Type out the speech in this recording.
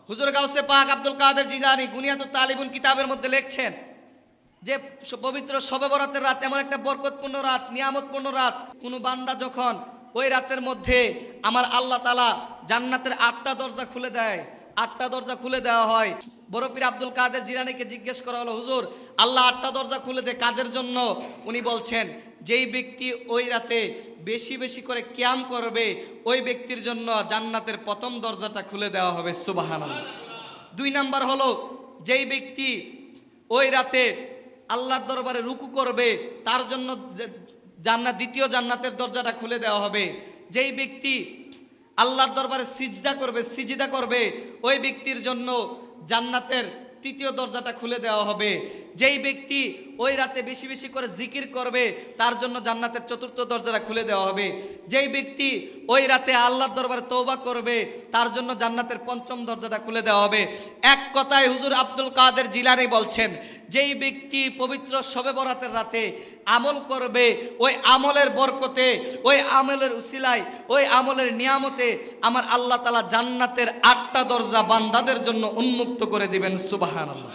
হুজুর গাউসে পাক আব্দুল কাদের জিলানী গুনিয়াতুত তালিবুল কিতাবের মধ্যে লিখছেন যে পবিত্র শবে বরাতের রাত এমন একটা বরকতপূর্ণ রাত, নিয়ামতপূর্ণ রাত, কোন বান্দা যখন ওই রাতের মধ্যে আমার আল্লাহ তাআলা জান্নাতের 8টা দরজা খুলে দেয়, 8টা দরজা খুলে দেওয়া হয়। বড় পীর আব্দুল কাদের জিলানীকে জিজ্ঞেস করা হলো, হুজুর আল্লাহ 8টা দরজা খুলে দেয় কাদের জন্য? উনি বলছেন, যেই ব্যক্তি ওই রাতে বেশি বেশি করে কিয়াম করবে ওই ব্যক্তির জন্য জান্নাতের প্রথম দরজাটা খুলে দেওয়া হবে। সুবহানাল্লাহ। 2 নাম্বার হলো, যেই ব্যক্তি ওই রাতে আল্লাহর দরবারে রুকু করবে তার জন্য দ্বিতীয় জান্নাতের দরজাটা খুলে দেওয়া হবে। যেই ব্যক্তি আল্লাহর দরবারে সিজদা করবে ওই ব্যক্তির জন্য জান্নাতের তৃতীয় দরজাটা খুলে দেওয়া হবে। যেই ব্যক্তি ওই রাতে বেশি বেশি করে জিকির করবে তার জন্য জান্নাতের চতুর্থ দরজাটা খুলে দেওয়া হবে। যেই ব্যক্তি ওই রাতে আল্লাহর দরবারে তওবা করবে তার জন্য জান্নাতের পঞ্চম দরজাটা খুলে দেওয়া হবে। এক কথায় হুজুর আব্দুল কাদের জিলানী বলছেন, যেই ব্যক্তি পবিত্র শবে বরাতের রাতে আমল করবে ওই আমলের বরকতে, ওই আমলের উসিলায়, ওই আমলের নিয়ামতে আমার আল্লাহ তাআলা জান্নাতের 8টা দরজা বান্দাদের জন্য উন্মুক্ত করে দিবেন। সুবহানাল্লাহ।